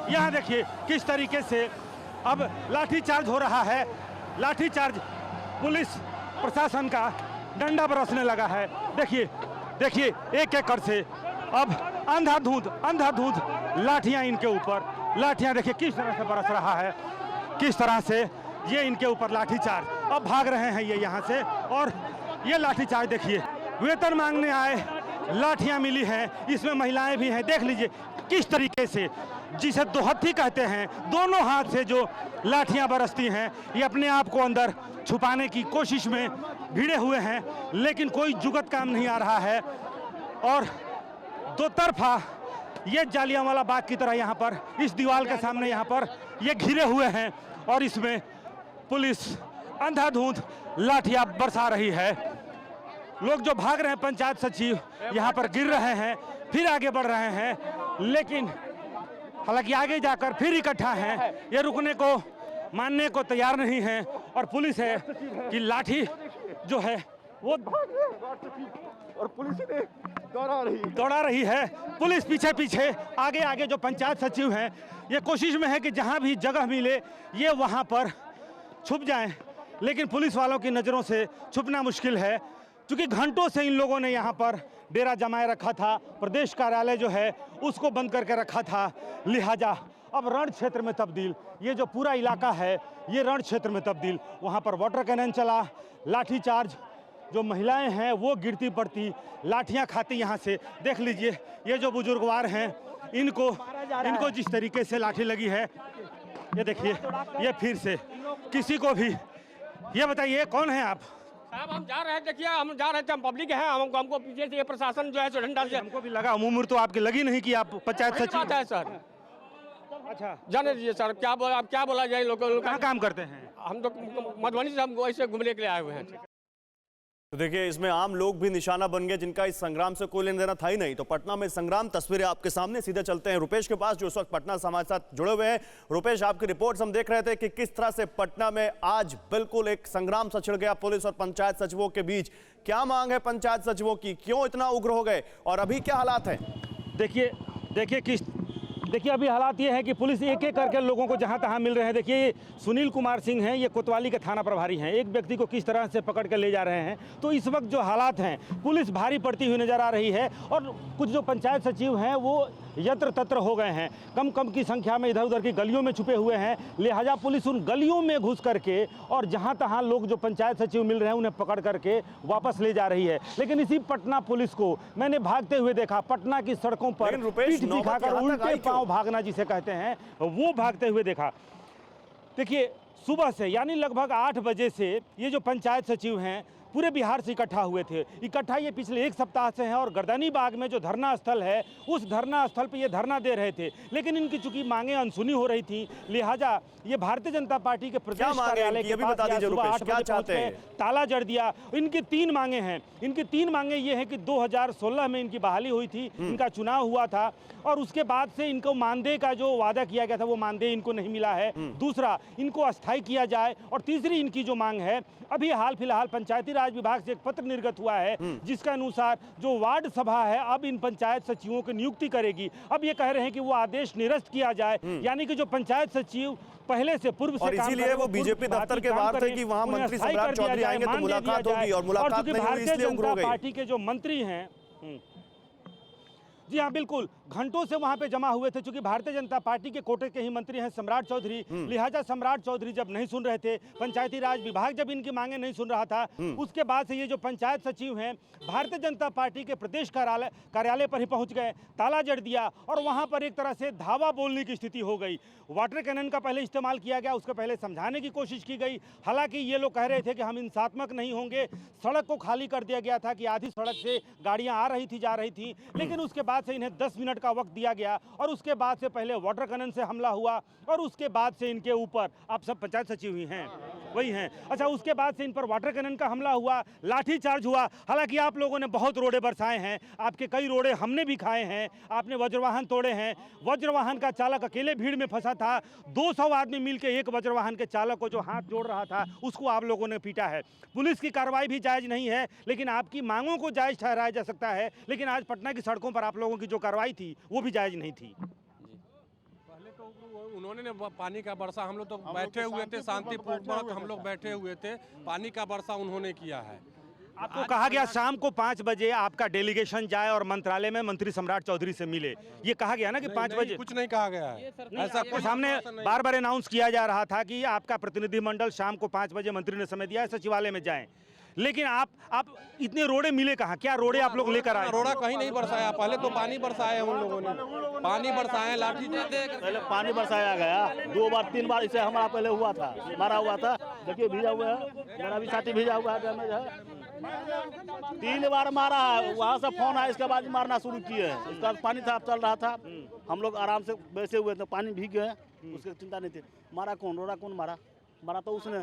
यहाँ देखिए किस तरीके से अब लाठीचार्ज हो रहा है। लाठीचार्ज पुलिस प्रशासन का डंडा बरसने लगा है। देखिए देखिए एक एक कर से अब अंधाधुंध लाठियां इनके ऊपर, लाठियां देखिए किस तरह से बरस रहा है, किस तरह से ये इनके ऊपर लाठीचार्ज। अब भाग रहे हैं ये यहाँ से, और ये लाठीचार्ज देखिए। वेतन मांगने आए, लाठियां मिली हैं, इसमें महिलाएं भी हैं। देख लीजिए किस तरीके से, जिसे दोहत्थी कहते हैं, दोनों हाथ से जो लाठियां बरसती हैं, ये अपने आप को अंदर छुपाने की कोशिश में भिड़े हुए हैं, लेकिन कोई जुगत काम नहीं आ रहा है। और दो तरफा ये जालियांवाला बाग की तरह यहाँ पर इस दीवार के सामने यहाँ पर ये घिरे हुए हैं, और इसमें पुलिस अंधाधुंध लाठियां बरसा रही है। लोग जो भाग रहे हैं, पंचायत सचिव यहाँ पर गिर रहे हैं, फिर आगे बढ़ रहे हैं, लेकिन हालांकि आगे जाकर फिर इकट्ठा हैं। ये रुकने को, मानने को तैयार नहीं है, और पुलिस है कि लाठी जो है वो और पुलिस ने दौड़ा रही है। पुलिस पीछे पीछे, आगे आगे जो पंचायत सचिव हैं, ये कोशिश में है कि जहां भी जगह मिले ये वहां पर छुप जाएं, लेकिन पुलिस वालों की नज़रों से छुपना मुश्किल है, क्योंकि घंटों से इन लोगों ने यहाँ पर डेरा जमाए रखा था। प्रदेश कार्यालय जो है उसको बंद करके रखा था, लिहाजा अब रण क्षेत्र में तब्दील, ये जो पूरा इलाका है ये रण क्षेत्र में तब्दील। वहाँ पर वाटर कैनन चला, लाठीचार्ज, जो महिलाएं हैं वो गिरती पड़ती, लाठियां खाती। यहाँ से देख लीजिए ये जो बुजुर्गवार हैं, इनको जिस तरीके से लाठी लगी है, ये देखिए, ये फिर से किसी को भी, ये बताइए कौन है आप? साहब हम जा रहे हैं, देखिए हम जा रहे थे, हम पब्लिक हैं, हमको पीछे से ये प्रशासन जो है सो डंडा से। हमको भी लगा, उम्र तो आपकी लगी नहीं कि आप पंचायत सचिव है सर। अच्छा, जाने दीजिए सर, क्या बोला जाए। लोग कहाँ काम करते हैं? हम तो मधुबनी से हम ऐसे घूमने के लिए आए हुए हैं। तो देखिए इसमें आम लोग भी निशाना बन गए, जिनका इस संग्राम से कोई लेना देना था ही नहीं। तो पटना में संग्राम, तस्वीरें आपके सामने। सीधे चलते हैं रुपेश के पास, जो इस वक्त पटना से हमारे साथ जुड़े हुए हैं। रुपेश, आपकी रिपोर्ट हम देख रहे थे कि किस तरह से पटना में आज बिल्कुल एक संग्राम सा छिड़ गया पुलिस और पंचायत सचिवों के बीच। क्या मांग है पंचायत सचिवों की, क्यों इतना उग्र हो गए, और अभी क्या हालात है? देखिए अभी हालात ये है कि पुलिस एक एक करके लोगों को जहां तहां मिल रहे हैं। देखिए सुनील कुमार सिंह हैं, ये कोतवाली के थाना प्रभारी हैं, एक व्यक्ति को किस तरह से पकड़ के ले जा रहे हैं। तो इस वक्त जो हालात हैं, पुलिस भारी पड़ती हुई नजर आ रही है, और कुछ जो पंचायत सचिव हैं वो यत्र तत्र हो गए हैं, कम की संख्या में इधर उधर की गलियों में छुपे हुए हैं। लिहाजा पुलिस उन गलियों में घुस करके और जहां तहां लोग जो पंचायत सचिव मिल रहे हैं उन्हें पकड़ करके वापस ले जा रही है। लेकिन इसी पटना पुलिस को मैंने भागते हुए देखा, पटना की सड़कों पर पीठ दिखाकर उल्टे पांव भागना जिसे कहते हैं, वो भागते हुए देखा। देखिए सुबह से, यानी लगभग 8 बजे से ये जो पंचायत सचिव हैं पूरे बिहार से इकट्ठा हुए थे। इकट्ठा ये पिछले एक सप्ताह से हैं, और गर्दनी बाग में जो धरना स्थल है उस धरना स्थल पे ये धरना दे रहे थे। लेकिन इनकी चूंकि मांगें अनसुनी हो रही थी, लिहाजा ये भारतीय जनता पार्टी के प्रदेश कार्यालय के पास सुबह 8 बजे पहुंचे, ताला जड़ दिया। इनकी 3 मांगे हैं। इनकी 3 मांगे ये हैं कि 2016 में इनकी बहाली हुई थी, इनका चुनाव हुआ था, और उसके बाद से इनको मानदेय का जो वादा किया गया था वो मानदेय इनको नहीं मिला है। दूसरा, इनको अस्थायी किया जाए, और तीसरी इनकी जो मांग है, अभी हाल फिलहाल पंचायती राज विभाग से एक पत्र निर्गत हुआ है जिसके अनुसार जो वार्ड सभा है अब इन पंचायत सचिवों की नियुक्ति करेगी। अब ये कह रहे हैं कि वो आदेश निरस्त किया जाए, यानी कि जो पंचायत सचिव पहले से पूर्व से काम इसीलिए वो बीजेपी दफ्तर के बाहर थे कि वहां मंत्री सम्राट चौधरी आएंगे तो मुलाकात होगी, और मुलाकात नहीं हुई इसलिए उग्र हो गई। पार्टी के जो मंत्री हैं, जी हाँ बिल्कुल, घंटों से वहां पे जमा हुए थे, क्योंकि भारतीय जनता पार्टी के कोटे के ही मंत्री हैं सम्राट चौधरी। लिहाजा सम्राट चौधरी जब नहीं सुन रहे थे, पंचायती राज विभाग जब इनकी मांगे नहीं सुन रहा था, उसके बाद से ये जो पंचायत सचिव हैं भारतीय जनता पार्टी के प्रदेश कार्यालय पर ही पहुंच गए, ताला जड़ दिया, और वहां पर एक तरह से धावा बोलने की स्थिति हो गई। वाटर कैनन का पहले इस्तेमाल किया गया, उसको पहले समझाने की कोशिश की गई। हालांकि ये लोग कह रहे थे कि हम हिंसात्मक नहीं होंगे। सड़क को खाली कर दिया गया था कि आधी सड़क से गाड़ियां आ रही थी, जा रही थी, लेकिन उसके बाद से इन्हें 10 मिनट का वक्त दिया गया, और उसके बाद से पहले वाटर कैनन से हमला हुआ, और उसके बाद से इनके ऊपर, आप सब पंचायत सचिव ही हैं, वही हैं, अच्छा, उसके बाद से इन पर वाटर कैनन का हमला हुआ, लाठीचार्ज हुआ। हालांकि आप लोगों ने बहुत रोड़े बरसाए हैं, आपके कई रोड़े हमने भी खाए हैं, आपने वज्रवाहन तोड़े हैं। वज्रवाहन का चालक अकेले भीड़ में फंसा था, 200 आदमी मिलकर एक वज्रवाहन के चालक को जो हाथ जोड़ रहा था उसको आप लोगों ने पीटा है। पुलिस की कार्रवाई भी जायज नहीं है, लेकिन आपकी मांगों को जायज ठहराया जा सकता है। लेकिन आज पटना की सड़कों पर आप लोगों की जो कार्रवाई थी वो भी जायज नहीं थी। उन्होंने पानी का वर्षा, हम लोग तो बैठे हुए थे शांतिपूर्वक, हम लोग बैठे हुए थे, पानी का वर्षा उन्होंने किया है। आपको कहा गया शाम को 5 बजे आपका डेलीगेशन जाए और मंत्रालय में मंत्री सम्राट चौधरी से मिले, ये कहा गया ना कि 5 बजे? कुछ नहीं कहा गया है, ऐसा आपके सामने बार बार अनाउंस किया जा रहा था कि आपका प्रतिनिधिमंडल शाम को 5 बजे मंत्री ने समय दिया है सचिवालय में जाएं, लेकिन आप इतने रोड़े मिले कहाँ? क्या रोड़े आप लोग लेकर आए? रोड़ा कहीं नहीं बरसाया, पहले तो पानी बरसाया उन लोगों ने, पानी बरसाए, लाठी पहले पानी बरसाया गया 2 बार 3 बार, इसे हमारा पहले हुआ था, मारा हुआ था, देखिए भीजा हुआ है, मेरा भी साथी भीजा हुआ है, डैमेज है। 3 बार मारा है, वहाँ से फोन आया, इसके बाद मारना शुरू किए हैं। उसका पानी था, चल रहा था, हम लोग आराम से बैसे हुए थे, पानी भीग गए, उसकी चिंता नहीं थी। मारा कौन? रोड़ा कौन मारा? मारा तो उसने,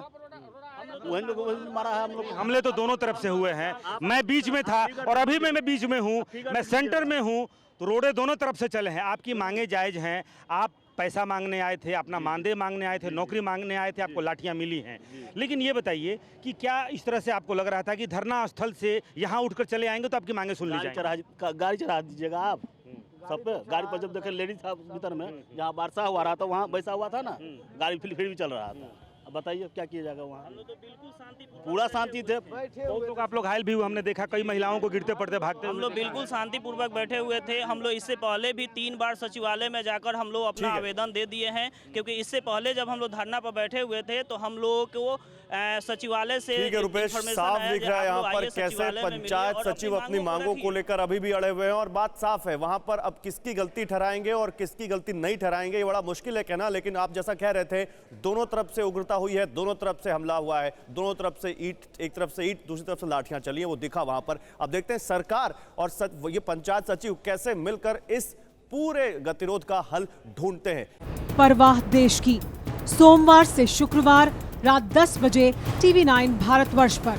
वही लोग मारा है हम लोग। हमले तो दोनों तरफ से हुए हैं, मैं बीच में था और अभी मैं बीच में हूँ, मैं सेंटर में हूँ, तो रोडे दोनों तरफ से चले हैं। आपकी मांगे जायज हैं, आप पैसा मांगने आए थे, अपना मानदेय मांगने आए थे, नौकरी मांगने आए थे, आपको लाठियां मिली हैं, लेकिन ये बताइए कि क्या इस तरह से आपको लग रहा था कि धरना स्थल से यहाँ उठकर चले आएंगे तो आपकी मांगे सुन ली जाएंगी? गाड़ी चढ़ा दीजिएगा आप सब पे। गाड़ी पर जब देखे लेडीज था भीतर में, जहाँ वर्षा हुआ रहा था वहाँ बैसा हुआ था ना, गाड़ी फिर भी चल रहा था। अब बताइए क्या किया जाएगा वहाँ? पूरा शांति थे। बहुत लोग आप लोग घायल भी हुए, हमने देखा कई महिलाओं को गिरते पड़ते भागते हम लोग बिल्कुल शांतिपूर्वक बैठे हुए थे। हम लोग इससे पहले भी 3 बार सचिवालय में जाकर हम लोग अपना आवेदन दे दिए हैं, क्योंकि इससे पहले जब हम लोग धरना पर बैठे हुए थे तो हम लोगों को सचिवालय से ठीक है रुपेश, साफ दिख रहा है यहाँ पर कैसे पंचायत सचिव अपनी मांगों को लेकर अभी भी अड़े हुए हैं और बात साफ है। वहां पर अब किसकी गलती ठहराएंगे और किसकी गलती नहीं ठहराएंगे ये बड़ा मुश्किल है कहना, लेकिन आप जैसा कह रहे थे दोनों तरफ से उग्रता हुई है, दोनों तरफ से हमला हुआ है, दोनों तरफ से ईंट, एक तरफ से ईंट, दूसरी तरफ से लाठियां चली है, वो दिखा वहां पर। अब देखते हैं सरकार और ये पंचायत सचिव कैसे मिलकर इस पूरे गतिरोध का हल ढूंढते हैं। परवाह देश की, सोमवार से शुक्रवार रात 10 बजे TV9 भारतवर्ष पर।